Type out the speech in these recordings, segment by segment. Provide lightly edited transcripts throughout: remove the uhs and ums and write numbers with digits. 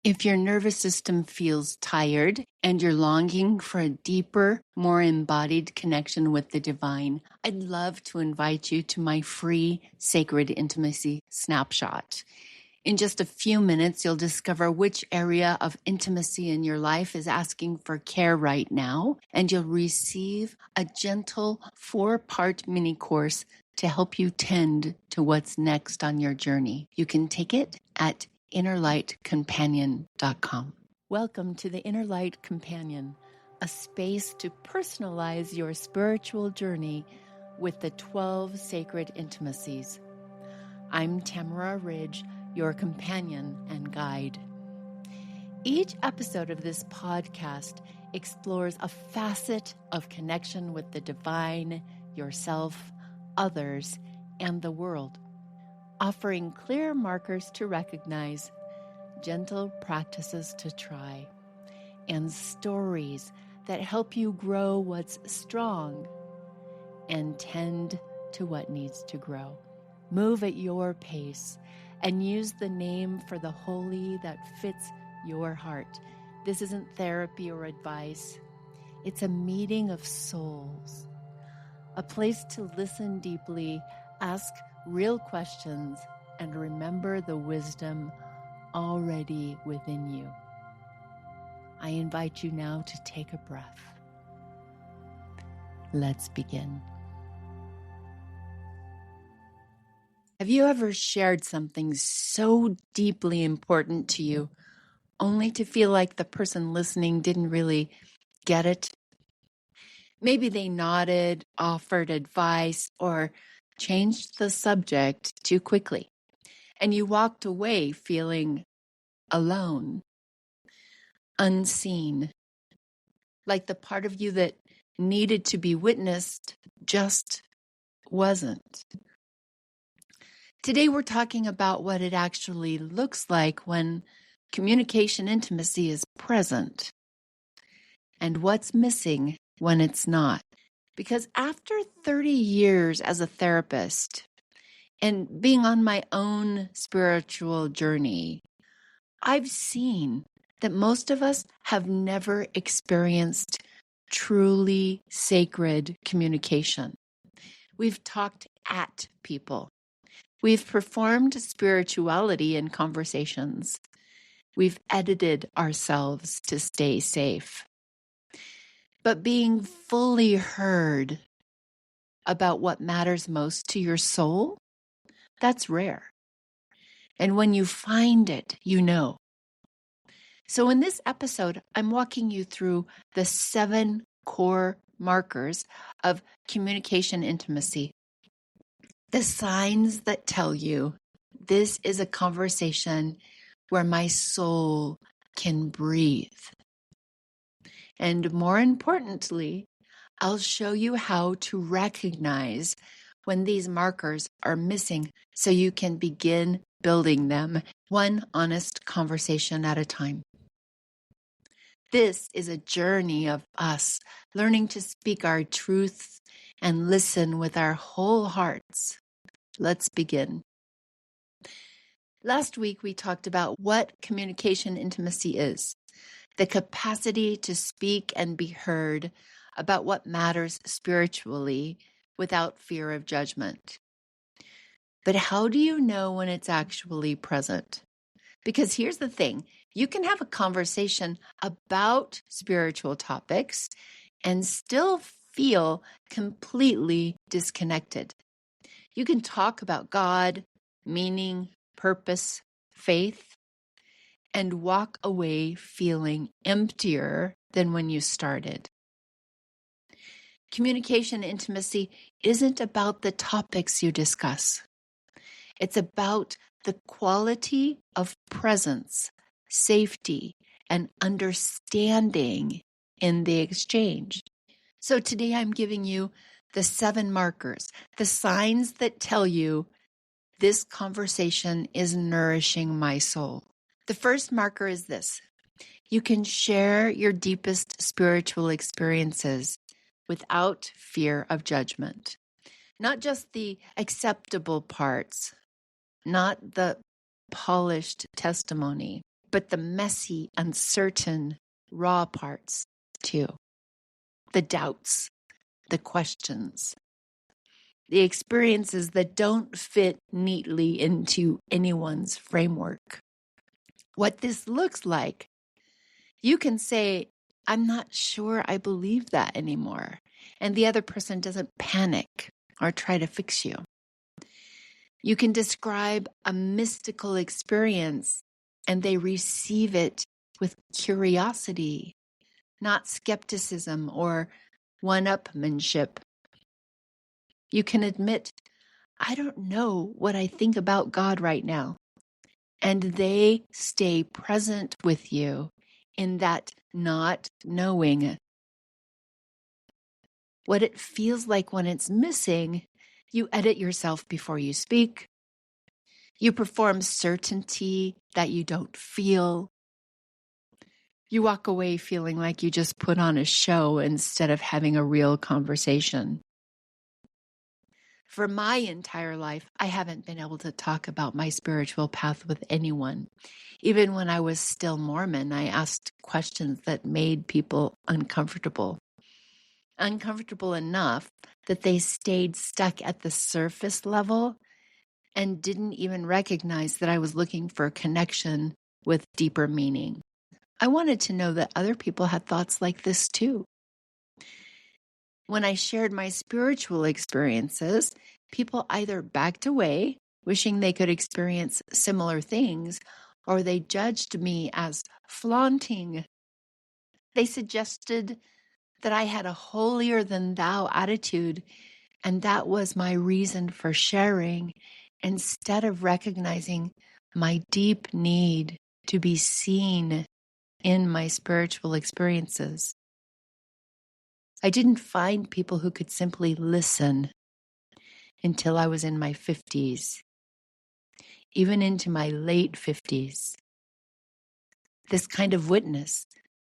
If your nervous system feels tired and you're longing for a deeper, more embodied connection with the divine, I'd love to invite you to my free Sacred Intimacy Snapshot. In just a few minutes, you'll discover which area of intimacy in your life is asking for care right now, and you'll receive a gentle 4-part mini course to help you tend to what's next on your journey. You can take it at innerlightcompanion.com. Welcome to the Inner Light Companion, a space to personalize your spiritual journey with the 12 sacred intimacies. I'm Tamara Ridge, your companion and guide. Each episode of this podcast explores a facet of connection with the divine, yourself, others, and the world, offering clear markers to recognize, gentle practices to try, and stories that help you grow what's strong and tend to what needs to grow. Move at your pace and use the name for the holy that fits your heart. This isn't therapy or advice. It's a meeting of souls, a place to listen deeply, ask real questions, and remember the wisdom already within you. I invite you now to take a breath. Let's begin. Have you ever shared something so deeply important to you, only to feel like the person listening didn't really get it? Maybe they nodded, offered advice, or changed the subject too quickly, and you walked away feeling alone, unseen, like the part of you that needed to be witnessed just wasn't. Today we're talking about what it actually looks like when communication intimacy is present and what's missing when it's not. Because after 30 years as a therapist and being on my own spiritual journey, I've seen that most of us have never experienced truly sacred communication. We've talked at people. We've performed spirituality in conversations. We've edited ourselves to stay safe. But being fully heard about what matters most to your soul, that's rare. And when you find it, you know. So in this episode, I'm walking you through the 7 core markers of communication intimacy. The signs that tell you this is a conversation where my soul can breathe. And more importantly, I'll show you how to recognize when these markers are missing so you can begin building them, one honest conversation at a time. This is a journey of us learning to speak our truths and listen with our whole hearts. Let's begin. Last week, we talked about what communication intimacy is, the capacity to speak and be heard about what matters spiritually without fear of judgment. But how do you know when it's actually present? Because here's the thing, you can have a conversation about spiritual topics and still feel completely disconnected. You can talk about God, meaning, purpose, faith, and walk away feeling emptier than when you started. Communication intimacy isn't about the topics you discuss. It's about the quality of presence, safety, and understanding in the exchange. So today I'm giving you the 7 markers, the signs that tell you this conversation is nourishing my soul. The first marker is this: you can share your deepest spiritual experiences without fear of judgment. Not just the acceptable parts, not the polished testimony, but the messy, uncertain, raw parts too. The doubts, the questions, the experiences that don't fit neatly into anyone's framework. What this looks like, you can say, I'm not sure I believe that anymore. And the other person doesn't panic or try to fix you. You can describe a mystical experience and they receive it with curiosity, not skepticism or one-upmanship. You can admit, I don't know what I think about God right now. And they stay present with you in that not knowing. What it feels like when it's missing, you edit yourself before you speak. You perform certainty that you don't feel. You walk away feeling like you just put on a show instead of having a real conversation. For my entire life, I haven't been able to talk about my spiritual path with anyone. Even when I was still Mormon, I asked questions that made people uncomfortable. Uncomfortable enough that they stayed stuck at the surface level and didn't even recognize that I was looking for a connection with deeper meaning. I wanted to know that other people had thoughts like this too. When I shared my spiritual experiences, people either backed away, wishing they could experience similar things, or they judged me as flaunting. They suggested that I had a holier than thou attitude, and that was my reason for sharing, instead of recognizing my deep need to be seen in my spiritual experiences. I didn't find people who could simply listen until I was in my 50s, even into my late 50s. This kind of witness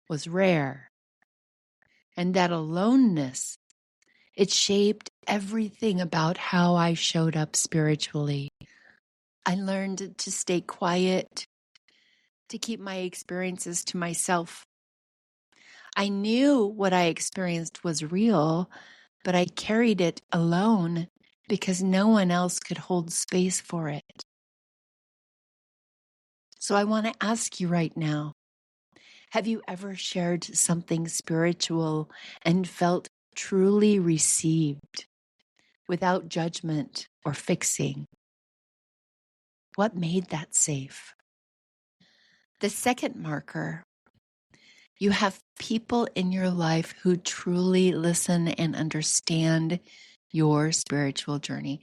was rare. And that aloneness, it shaped everything about how I showed up spiritually. I learned to stay quiet, to keep my experiences to myself. I knew what I experienced was real, but I carried it alone because no one else could hold space for it. So I want to ask you right now, have you ever shared something spiritual and felt truly received without judgment or fixing? What made that safe? The second marker, you have people in your life who truly listen and understand your spiritual journey.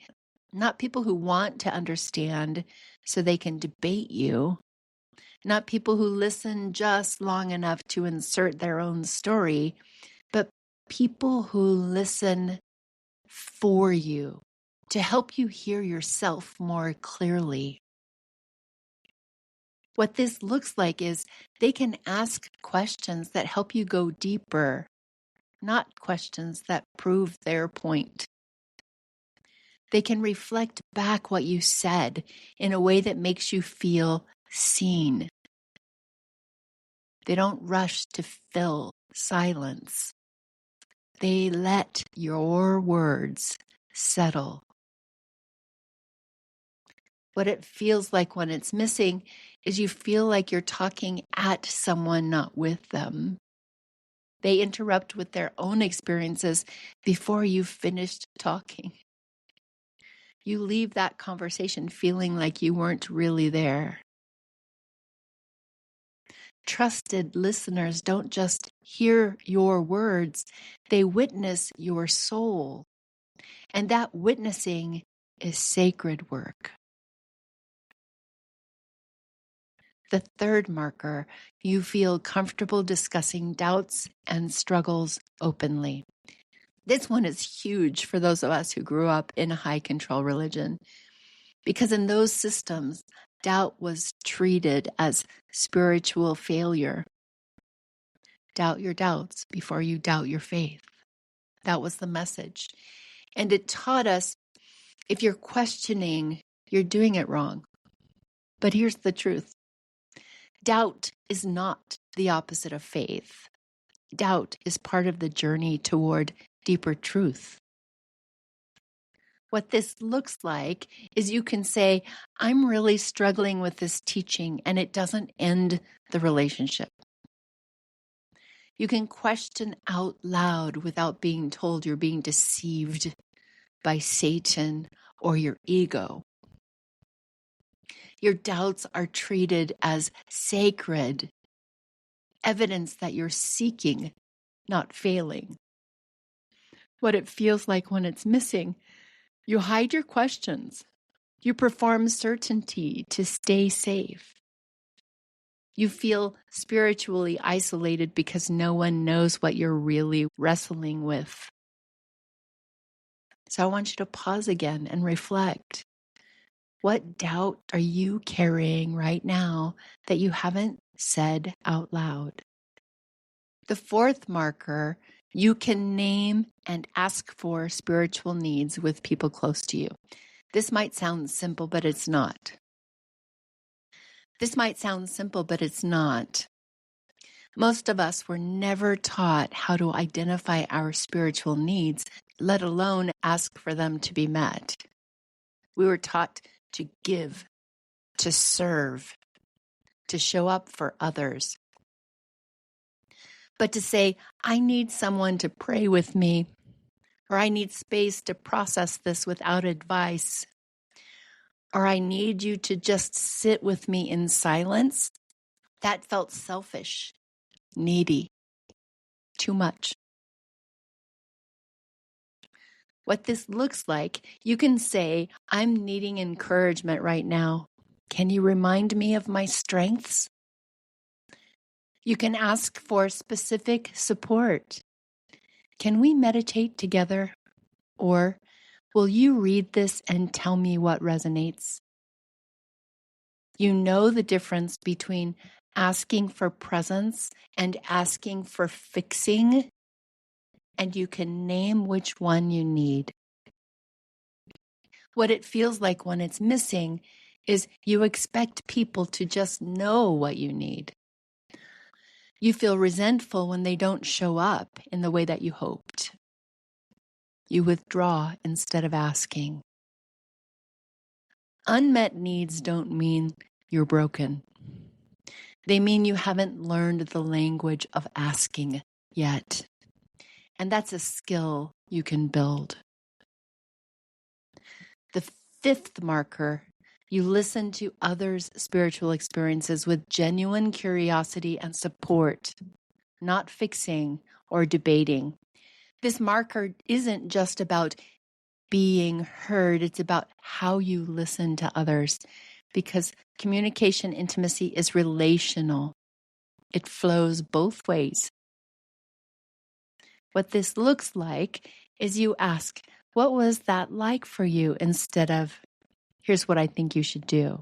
Not people who want to understand so they can debate you. Not people who listen just long enough to insert their own story, but people who listen for you, to help you hear yourself more clearly. What this looks like is they can ask questions that help you go deeper, not questions that prove their point. They can reflect back what you said in a way that makes you feel seen. They don't rush to fill silence. They let your words settle. What it feels like when it's missing is you feel like you're talking at someone, not with them. They interrupt with their own experiences before you've finished talking. You leave that conversation feeling like you weren't really there. Trusted listeners don't just hear your words, they witness your soul. And that witnessing is sacred work. The third marker, you feel comfortable discussing doubts and struggles openly. This one is huge for those of us who grew up in a high control religion, because in those systems, doubt was treated as spiritual failure. Doubt your doubts before you doubt your faith. That was the message. And it taught us, if you're questioning, you're doing it wrong. But here's the truth. Doubt is not the opposite of faith. Doubt is part of the journey toward deeper truth. What this looks like is you can say, I'm really struggling with this teaching, and it doesn't end the relationship. You can question out loud without being told you're being deceived by Satan or your ego. Your doubts are treated as sacred, evidence that you're seeking, not failing. What it feels like when it's missing, you hide your questions. You perform certainty to stay safe. You feel spiritually isolated because no one knows what you're really wrestling with. So I want you to pause again and reflect. What doubt are you carrying right now that you haven't said out loud? The fourth marker, you can name and ask for spiritual needs with people close to you. This might sound simple, but it's not. Most of us were never taught how to identify our spiritual needs, let alone ask for them to be met. We were taught to give, to serve, to show up for others. But to say, I need someone to pray with me, or I need space to process this without advice, or I need you to just sit with me in silence, that felt selfish, needy, too much. What this looks like, you can say, I'm needing encouragement right now. Can you remind me of my strengths? You can ask for specific support. Can we meditate together? Or will you read this and tell me what resonates? You know the difference between asking for presence and asking for fixing, and you can name which one you need. What it feels like when it's missing is you expect people to just know what you need. You feel resentful when they don't show up in the way that you hoped. You withdraw instead of asking. Unmet needs don't mean you're broken. They mean you haven't learned the language of asking yet. And that's a skill you can build. The fifth marker, you listen to others' spiritual experiences with genuine curiosity and support, not fixing or debating. This marker isn't just about being heard, it's about how you listen to others, because communication intimacy is relational. It flows both ways. What this looks like is you ask, what was that like for you? Instead of, here's what I think you should do.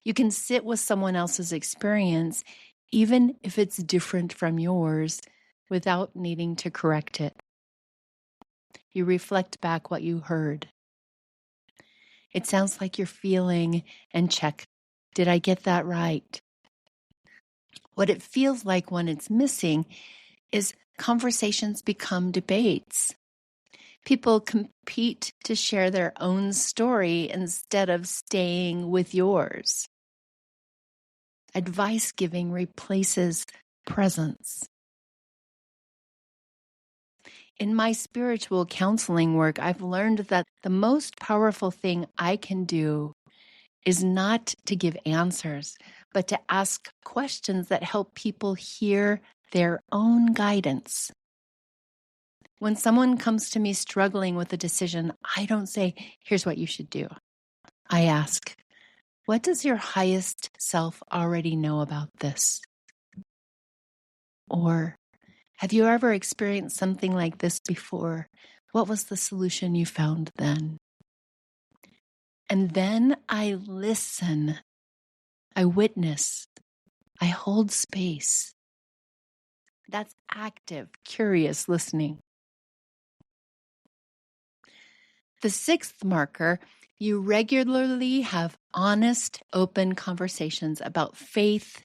You can sit with someone else's experience, even if it's different from yours, without needing to correct it. You reflect back what you heard. It sounds like you're feeling, and check, did I get that right? What it feels like when it's missing is conversations become debates. People compete to share their own story instead of staying with yours. Advice giving replaces presence. In my spiritual counseling work, I've learned that the most powerful thing I can do is not to give answers, but to ask questions that help people hear their own guidance. When someone comes to me struggling with a decision, I don't say, here's what you should do. I ask, what does your highest self already know about this? Or, have you ever experienced something like this before? What was the solution you found then? And then I listen. I witness. I hold space. That's active, curious listening. The sixth marker, you regularly have honest, open conversations about faith,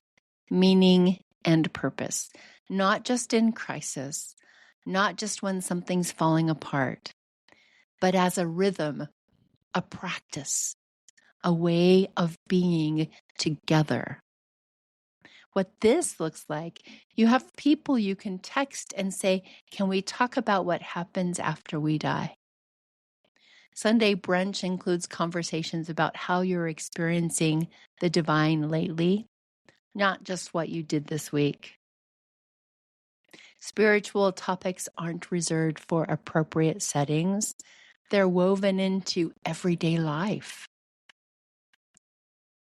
meaning, and purpose, not just in crisis, not just when something's falling apart, but as a rhythm, a practice, a way of being together. What this looks like, you have people you can text and say, can we talk about what happens after we die? Sunday brunch includes conversations about how you're experiencing the divine lately, not just what you did this week. Spiritual topics aren't reserved for appropriate settings. They're woven into everyday life.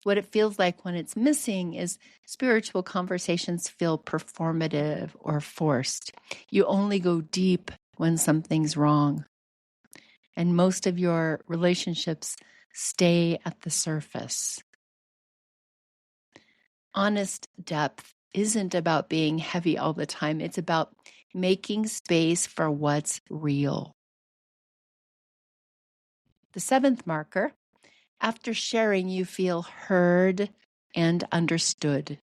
What it feels like when it's missing is spiritual conversations feel performative or forced. You only go deep when something's wrong. And most of your relationships stay at the surface. Honest depth isn't about being heavy all the time. It's about making space for what's real. The seventh marker, after sharing, you feel heard and understood.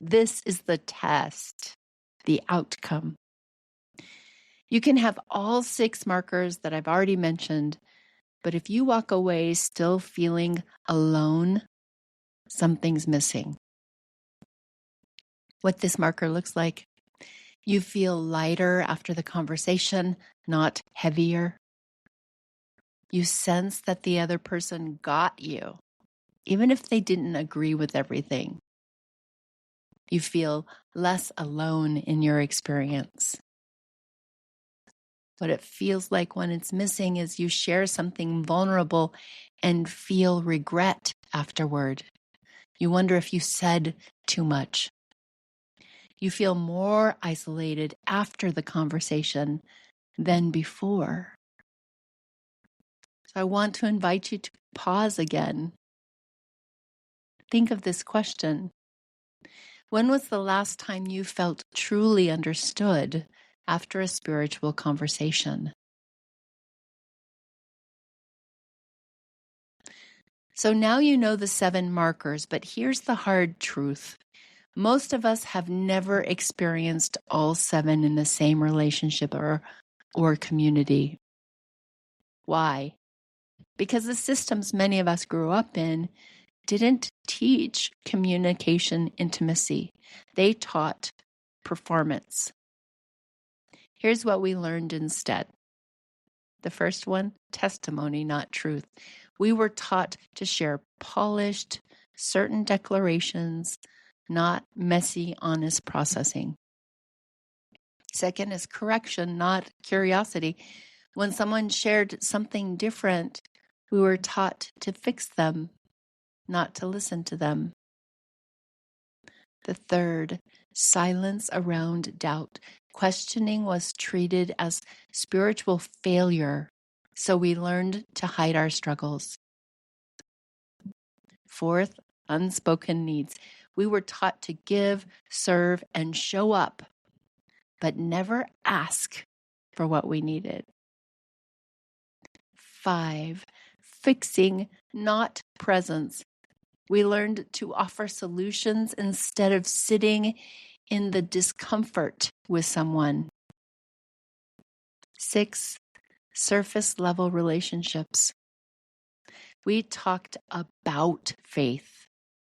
This is the test, the outcome. You can have all 6 markers that I've already mentioned, but if you walk away still feeling alone, something's missing. What this marker looks like, you feel lighter after the conversation, not heavier. You sense that the other person got you, even if they didn't agree with everything. You feel less alone in your experience. What it feels like when it's missing is you share something vulnerable and feel regret afterward. You wonder if you said too much. You feel more isolated after the conversation than before. So I want to invite you to pause again. Think of this question. When was the last time you felt truly understood after a spiritual conversation? So now you know the 7 markers, but here's the hard truth. Most of us have never experienced all 7 in the same relationship or community. Why? Because the systems many of us grew up in didn't teach communication intimacy. They taught performance. Here's what we learned instead. The first one, testimony, not truth. We were taught to share polished, certain declarations, not messy, honest processing. Second is correction, not curiosity. When someone shared something different, we were taught to fix them, not to listen to them. The third, silence around doubt. Questioning was treated as spiritual failure, so we learned to hide our struggles. Fourth, unspoken needs. We were taught to give, serve, and show up, but never ask for what we needed. 5, fixing, not presence. We learned to offer solutions instead of sitting in the discomfort with someone. 6, surface level relationships. We talked about faith,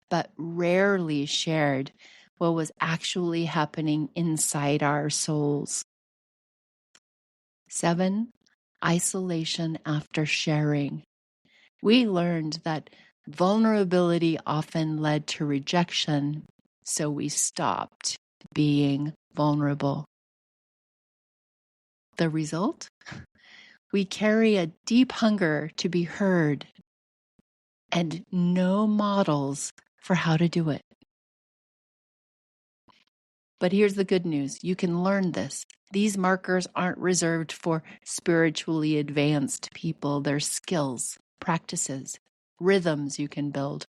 but rarely shared what was actually happening inside our souls. 7, isolation after sharing. We learned that vulnerability often led to rejection, so we stopped being vulnerable. The result? We carry a deep hunger to be heard and no models for how to do it. But here's the good news. You can learn this. These markers aren't reserved for spiritually advanced people. They're skills, practices, rhythms you can build.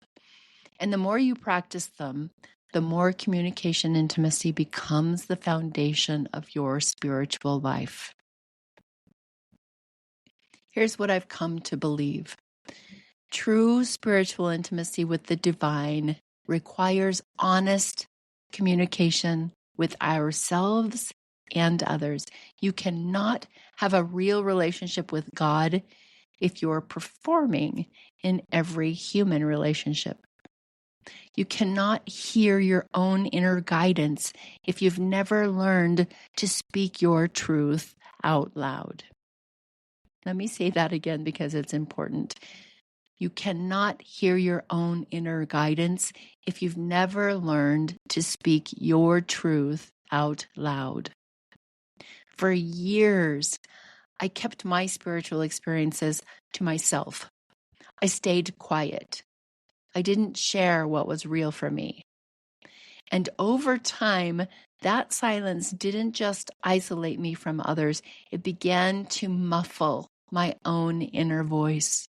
And the more you practice them, the more communication intimacy becomes the foundation of your spiritual life. Here's what I've come to believe. True spiritual intimacy with the divine requires honest communication with ourselves and others. You cannot have a real relationship with God if you're performing in every human relationship. You cannot hear your own inner guidance if you've never learned to speak your truth out loud. Let me say that again because it's important. You cannot hear your own inner guidance if you've never learned to speak your truth out loud. For years, I kept my spiritual experiences to myself. I stayed quiet. I didn't share what was real for me. And over time, that silence didn't just isolate me from others, it began to muffle my own inner voice.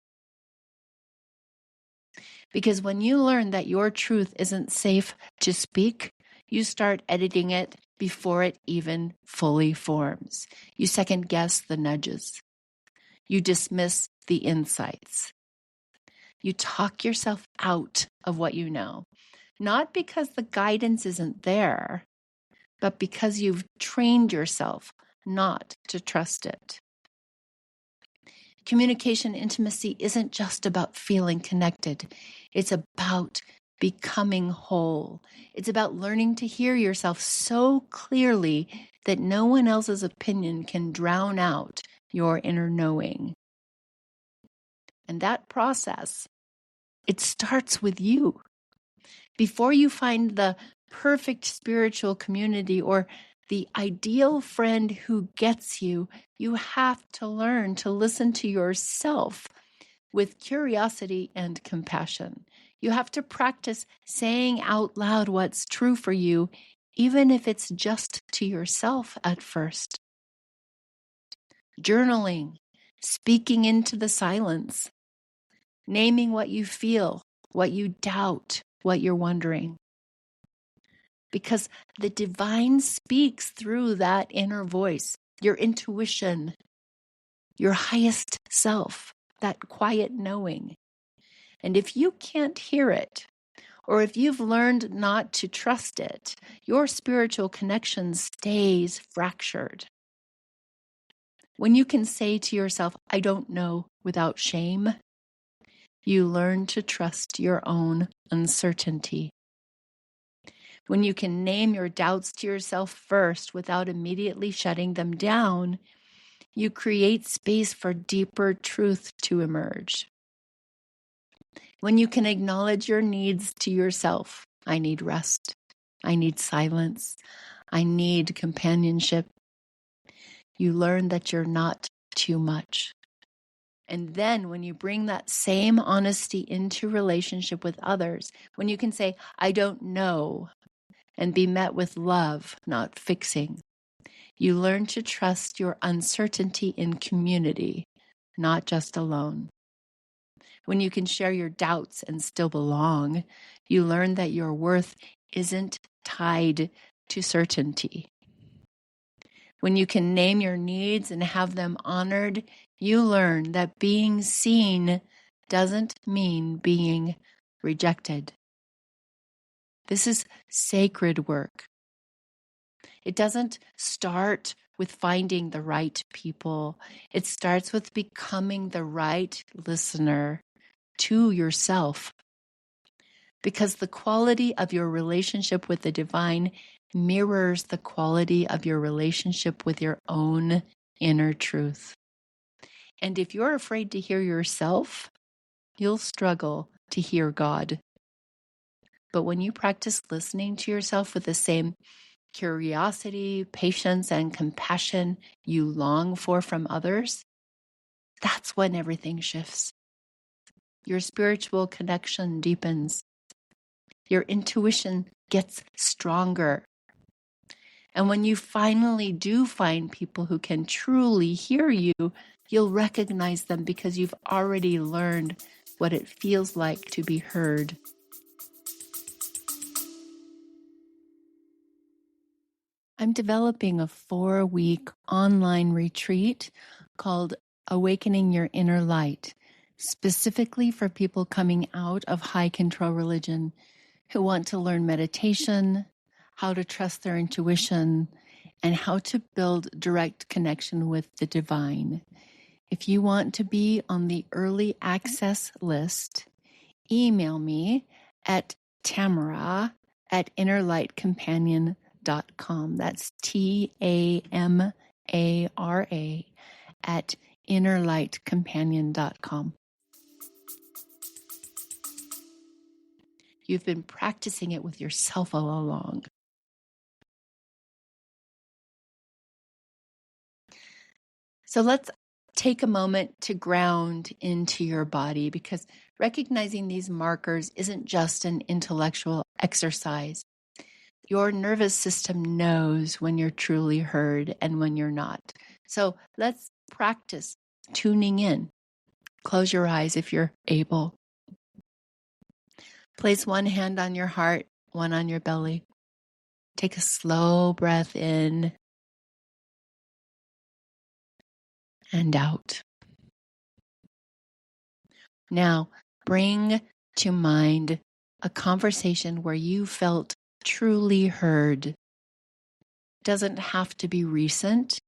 Because when you learn that your truth isn't safe to speak, you start editing it before it even fully forms. You second guess the nudges. You dismiss the insights. You talk yourself out of what you know, not because the guidance isn't there, but because you've trained yourself not to trust it. Communication intimacy isn't just about feeling connected. It's about becoming whole. It's about learning to hear yourself so clearly that no one else's opinion can drown out your inner knowing. And that process, it starts with you. Before you find the perfect spiritual community or the ideal friend who gets you, you have to learn to listen to yourself with curiosity and compassion. You have to practice saying out loud what's true for you, even if it's just to yourself at first. Journaling, speaking into the silence, naming what you feel, what you doubt, what you're wondering. Because the divine speaks through that inner voice, your intuition, your highest self, that quiet knowing. And if you can't hear it, or if you've learned not to trust it, your spiritual connection stays fractured. When you can say to yourself, I don't know, without shame, you learn to trust your own uncertainty. When you can name your doubts to yourself first without immediately shutting them down, you create space for deeper truth to emerge. When you can acknowledge your needs to yourself, I need rest, I need silence, I need companionship, you learn that you're not too much. And then when you bring that same honesty into relationship with others, when you can say, I don't know, and be met with love, not fixing, you learn to trust your uncertainty in community, not just alone. When you can share your doubts and still belong, you learn that your worth isn't tied to certainty. When you can name your needs and have them honored, you learn that being seen doesn't mean being rejected. This is sacred work. It doesn't start with finding the right people. It starts with becoming the right listener to yourself. Because the quality of your relationship with the divine mirrors the quality of your relationship with your own inner truth. And if you're afraid to hear yourself, you'll struggle to hear God. But when you practice listening to yourself with the same curiosity, patience, and compassion you long for from others, that's when everything shifts. Your spiritual connection deepens. Your intuition gets stronger. And when you finally do find people who can truly hear you, you'll recognize them because you've already learned what it feels like to be heard. I'm developing a 4-week online retreat called Awakening Your Inner Light. specifically for people coming out of high control religion who want to learn meditation, how to trust their intuition, and how to build direct connection with the divine. If you want to be on the early access list, email me at tamara@innerlightcompanion.com. That's TAMARA at innerlightcompanion.com. You've been practicing it with yourself all along. So let's take a moment to ground into your body, because recognizing these markers isn't just an intellectual exercise. Your nervous system knows when you're truly heard and when you're not. So let's practice tuning in. Close your eyes if you're able. Place one hand on your heart, one on your belly. Take a slow breath in and out. Now, bring to mind a conversation where you felt truly heard. It doesn't have to be recent.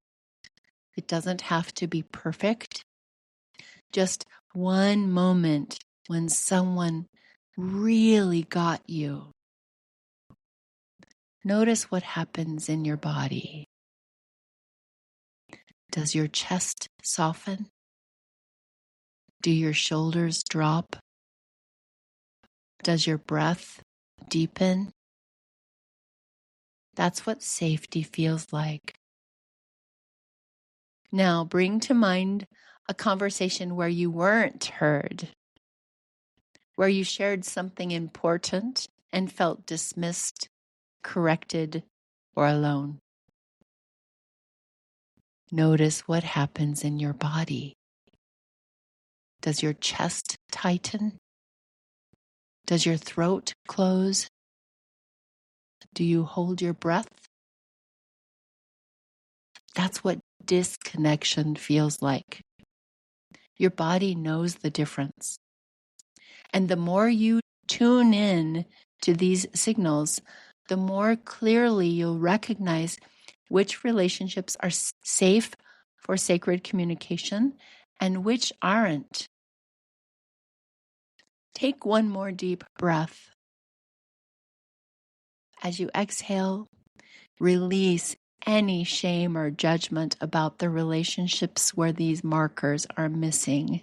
It doesn't have to be perfect. Just one moment when someone really got you. Notice what happens in your body. Does your chest soften? Do your shoulders drop? Does your breath deepen? That's what safety feels like. Now bring to mind a conversation where you weren't heard, where you shared something important and felt dismissed, corrected, or alone. Notice what happens in your body. Does your chest tighten? Does your throat close? Do you hold your breath? That's what disconnection feels like. Your body knows the difference. And the more you tune in to these signals, the more clearly you'll recognize which relationships are safe for sacred communication and which aren't. Take one more deep breath. As you exhale, release any shame or judgment about the relationships where these markers are missing.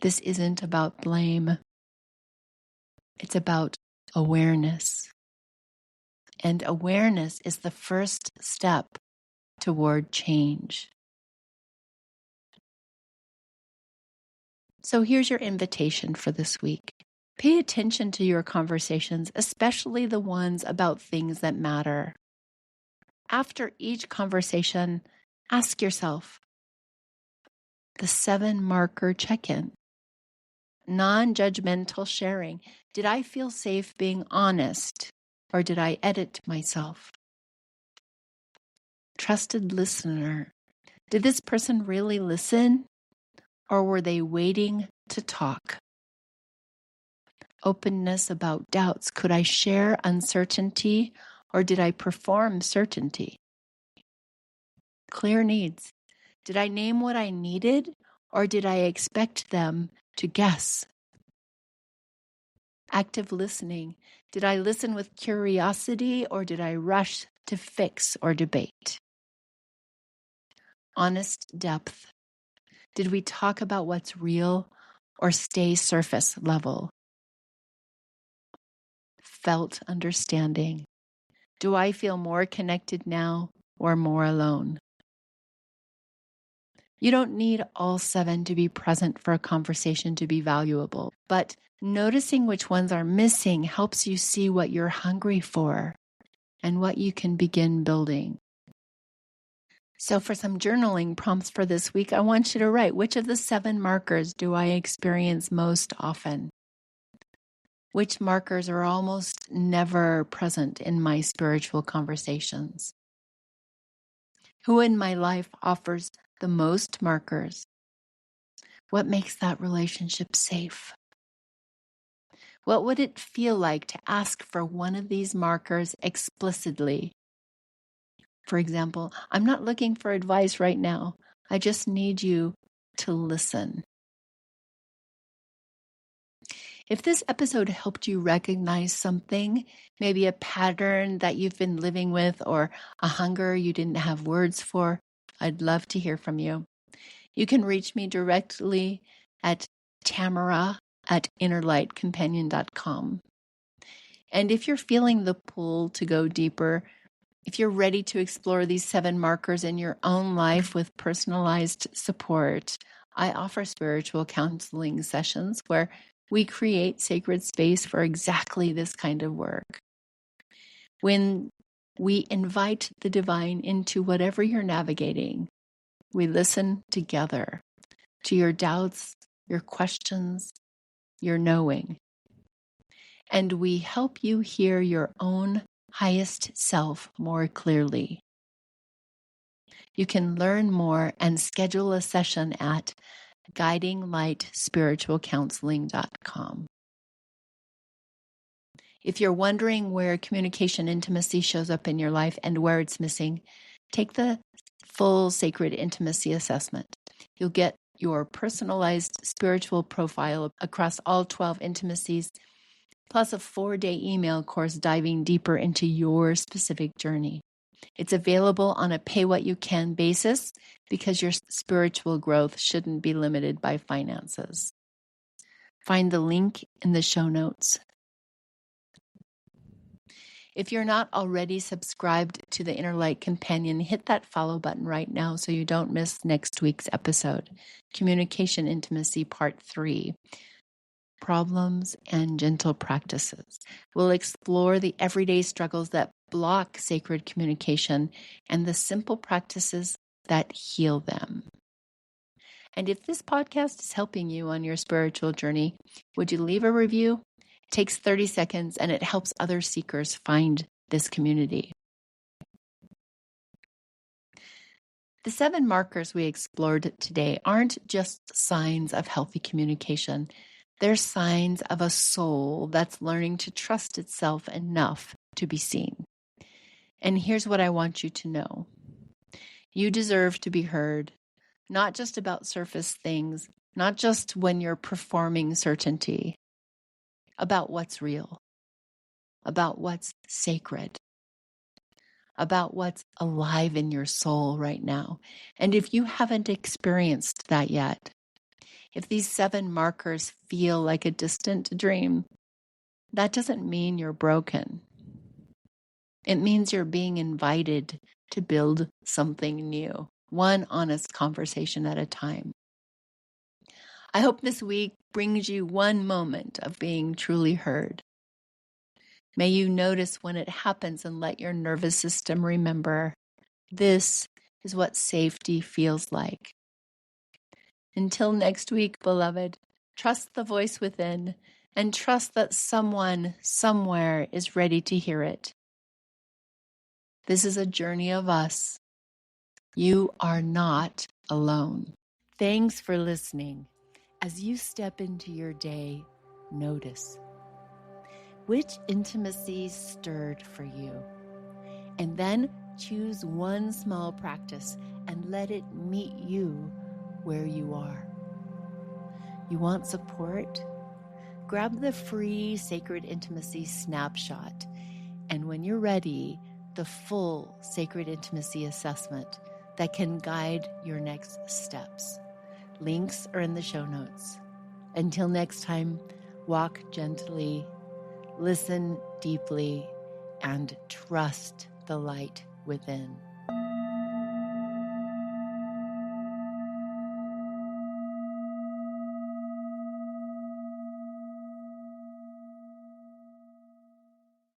This isn't about blame. It's about awareness. And awareness is the first step toward change. So here's your invitation for this week. Pay attention to your conversations, especially the ones about things that matter. After each conversation, ask yourself the 7-marker check-in. Non-judgmental sharing. Did I feel safe being honest, or did I edit myself? Trusted listener. Did this person really listen, or were they waiting to talk? Openness about doubts. Could I share uncertainty, or did I perform certainty? Clear needs. Did I name what I needed, or did I expect them to guess? Active listening. Did I listen with curiosity, or did I rush to fix or debate? Honest depth. Did we talk about what's real or stay surface level? Felt understanding. Do I feel more connected now or more alone? You don't need all 7 to be present for a conversation to be valuable, but noticing which ones are missing helps you see what you're hungry for and what you can begin building. So for some journaling prompts for this week, I want you to write, which of the 7 markers do I experience most often? Which markers are almost never present in my spiritual conversations? Who in my life offers the most markers? What makes that relationship safe? What would it feel like to ask for one of these markers explicitly? For example, I'm not looking for advice right now. I just need you to listen. If this episode helped you recognize something, maybe a pattern that you've been living with or a hunger you didn't have words for, I'd love to hear from you. You can reach me directly at tamara@innerlightcompanion.com. And if you're feeling the pull to go deeper, if you're ready to explore these 7 markers in your own life with personalized support, I offer spiritual counseling sessions where we create sacred space for exactly this kind of work. When we invite the divine into whatever you're navigating, we listen together to your doubts, your questions, your knowing. And we help you hear your own highest self more clearly. You can learn more and schedule a session at guidinglightspiritualcounseling.com. If you're wondering where communication intimacy shows up in your life and where it's missing, take the full Sacred Intimacy Assessment. You'll get your personalized spiritual profile across all 12 intimacies, plus a 4-day email course diving deeper into your specific journey. It's available on a pay-what-you-can basis because your spiritual growth shouldn't be limited by finances. Find the link in the show notes. If you're not already subscribed to the Inner Light Companion, hit that follow button right now so you don't miss next week's episode. Communication Intimacy Part 3. Problems and Gentle Practices. We'll explore the everyday struggles that block sacred communication and the simple practices that heal them. And if this podcast is helping you on your spiritual journey, would you leave a review? It takes 30 seconds and it helps other seekers find this community. The 7 markers we explored today aren't just signs of healthy communication. They're signs of a soul that's learning to trust itself enough to be seen. And here's what I want you to know. You deserve to be heard, not just about surface things, not just when you're performing certainty, about what's real, about what's sacred, about what's alive in your soul right now. And if you haven't experienced that yet, if these 7 markers feel like a distant dream, that doesn't mean you're broken. It means you're being invited to build something new, one honest conversation at a time. I hope this week brings you one moment of being truly heard. May you notice when it happens and let your nervous system remember, this is what safety feels like. Until next week, beloved, trust the voice within and trust that someone somewhere is ready to hear it. This is a journey of us. You are not alone. Thanks for listening. As you step into your day, notice which intimacies stirred for you, and then choose one small practice and let it meet you where you are. You want support? Grab the free Sacred Intimacy Snapshot, and when you're ready, the full Sacred Intimacy Assessment that can guide your next steps. Links are in the show notes. Until next time, walk gently, listen deeply, and trust the light within.